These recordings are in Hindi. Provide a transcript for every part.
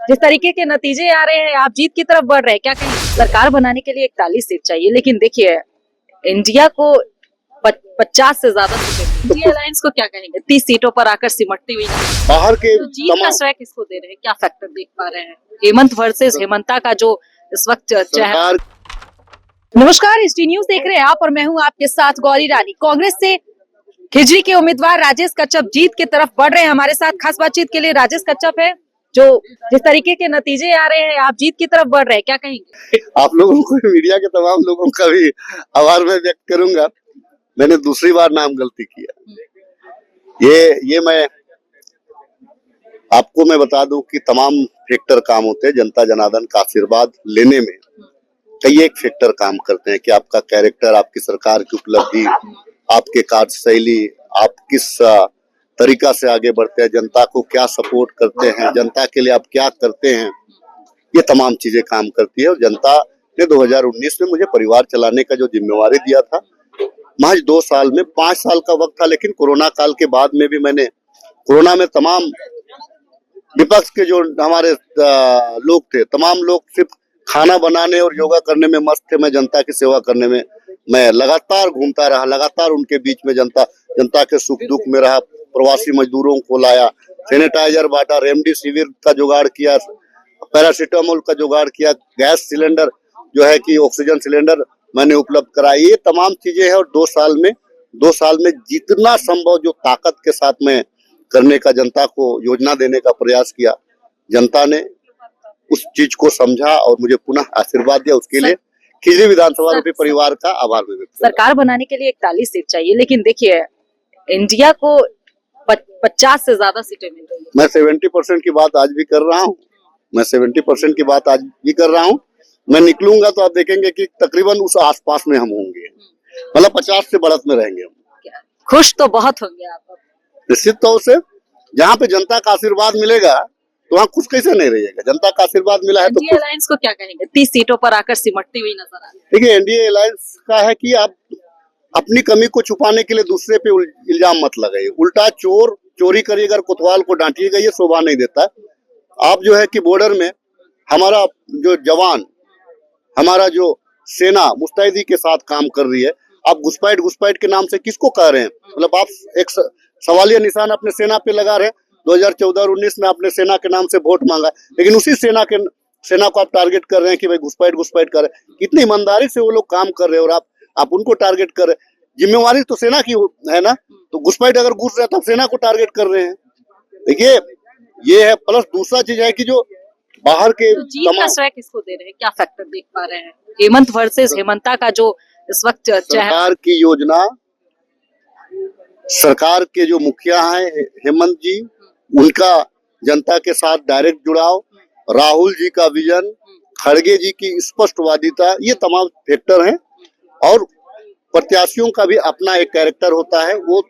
जिस तरीके के नतीजे आ रहे हैं, आप जीत की तरफ बढ़ रहे हैं, क्या कहेंगे? सरकार बनाने के लिए 41 सीट चाहिए, लेकिन देखिए इंडिया को 50 से ज्यादा सीटें, इंडिया अलायंस को क्या कहेंगे? 30 सीटों पर आकर सिमटती हुई बाहर के तो जीत का श्रेय किसको दे रहे हैं? क्या फैक्टर देख पा रहे हैं? हेमंत वर्सेस हेमंता का जो इस वक्त सरकार नमस्कार, एसटी न्यूज देख रहे हैं आप और मैं हूं आपके साथ गौरी रानी। कांग्रेस से खिजरी के उम्मीदवार राजेश कच्छप जीत की तरफ बढ़ रहे हैं। हमारे साथ खास बातचीत के लिए राजेश कच्छप है। जो जिस तरीके के नतीजे आ रहे हैं, आप जीत की तरफ बढ़ रहे हैं, क्या कहेंगे? आप लोगों को, मीडिया के तमाम लोगों का भी आभार मैं व्यक्त करूंगा। मैंने दूसरी बार नाम गलती किया। ये मैं आपको बता दूं कि तमाम फैक्टर काम होते हैं जनता जनार्दन का आशीर्वाद लेने में। कई एक फैक्टर काम करते हैं कि आपका कैरेक्टर, आपकी सरकार की उपलब्धि, आपके कार्यशैली, आप किस तरीका से आगे बढ़ते हैं, जनता को क्या सपोर्ट करते हैं, जनता के लिए आप क्या करते हैं, ये तमाम चीजें काम करती है। और जनता ने 2019 में मुझे परिवार चलाने का जो जिम्मेवारी दिया था, महज 2 साल में, 5 साल का वक्त था, लेकिन कोरोना काल के बाद में भी मैंने कोरोना में तमाम विपक्ष के जो हमारे लोग थे, तमाम लोग सिर्फ खाना बनाने और योगा करने में मस्त थे। मैं जनता की सेवा करने में मैं लगातार घूमता रहा, लगातार उनके बीच में जनता के सुख दुख में रहा। प्रवासी मजदूरों को लाया, सैनिटाइजर बांटा, रेमडेसिविर का जुगाड़ किया, पैरासीटामोल का जुगाड़ किया, गैस सिलेंडर जो है कि ऑक्सीजन सिलेंडर मैंने उपलब्ध कराई। ये तमाम चीजें हैं और 2 साल में जितना संभव जो ताकत के साथ में करने का, जनता को योजना देने का प्रयास किया, जनता ने उस चीज को समझा और मुझे पुनः आशीर्वाद दिया। उसके लिए खिजरी विधानसभा रूपी परिवार का आभार व्यक्त करता हूं। सरकार बनाने के लिए 41 सीट चाहिए, लेकिन देखिए इंडिया को 50 से ज्यादा सीटें मिल रही है। मैं 70% की बात आज भी कर रहा हूँ। मैं निकलूंगा तो आप देखेंगे कि तकरीबन उस आसपास में हम होंगे, मतलब 50 से बढ़त में रहेंगे हम। खुश तो बहुत होंगे आप। निश्चित तौर से जहाँ पे जनता का आशीर्वाद मिलेगा तो वहाँ खुश कैसे नहीं रहिएगा। जनता का आशीर्वाद मिला है तो एनडीए अलायंस को क्या कहेंगे? 30 सीटों पर आकर सिमटती हुई नजर आ रही है। देखिए, एनडीए अलायंस का है कि आप अपनी कमी को छुपाने के लिए दूसरे पे इल्जाम मत लगाइए। उल्टा चोरी करिए, अगर कोतवाल को डांटिएगा, ये शोभा नहीं देता। आप जो है कि बॉर्डर में हमारा जो जवान, हमारा जो सेना मुस्तैदी के साथ काम कर रही है। आप घुसपैठ के नाम से किसको कह रहे हैं? मतलब आप एक सवालिया निशान अपने सेना पे लगा रहे हैं। 2014 और 19 में आपने सेना के नाम से वोट मांगा, लेकिन उसी सेना को आप टारगेट कर रहे हैं कि भाई घुसपैठ कर रहे हैं। कितनी ईमानदारी से वो लोग काम कर रहे हैं और आप उनको टारगेट कर रहे हैं। जिम्मेवारी तो सेना की है ना, तो घुसपैठ अगर घुस रहे हैं तो आप सेना को टारगेट कर रहे हैं। देखिए, ये है। प्लस दूसरा चीज है कि जो बाहर के तो जीत का श्रेय किसको दे रहे हैं? क्या फैक्टर देख पा रहे हैं? हेमंत वर्सेस हेमंता का जो इस वक्त सरकार की योजना, सरकार के जो मुखिया हैं हेमंत जी, उनका जनता के साथ डायरेक्ट जुड़ाव, राहुल जी का विजन, खड़गे जी की स्पष्टवादिता, ये तमाम फैक्टर हैं। और प्रत्याशियों का भी अपना एक कैरेक्टर होता है, वो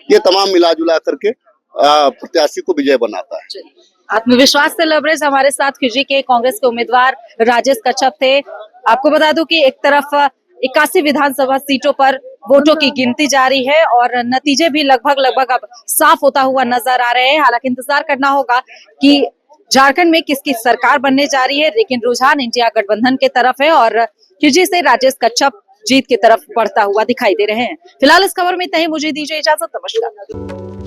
ये तमाम मिला जुला करके प्रत्याशी को विजय बनाता है। आत्मविश्वास से लबरेज हमारे साथ खिजरी के कांग्रेस के उम्मीदवार राजेश कच्छप थे। आपको बता दूं कि एक तरफ 81 विधानसभा सीटों पर वोटों की गिनती जारी है और नतीजे भी लगभग अब साफ होता हुआ नजर आ रहे हैं। हालांकि इंतजार करना होगा कि झारखंड में किसकी सरकार बनने जा रही है, लेकिन रुझान इंडिया गठबंधन के तरफ है और खिजरी से राजेश कच्छप जीत की तरफ बढ़ता हुआ दिखाई दे रहे हैं। फिलहाल इस खबर में इतना ही। मुझे दीजिए इजाजत। नमस्कार।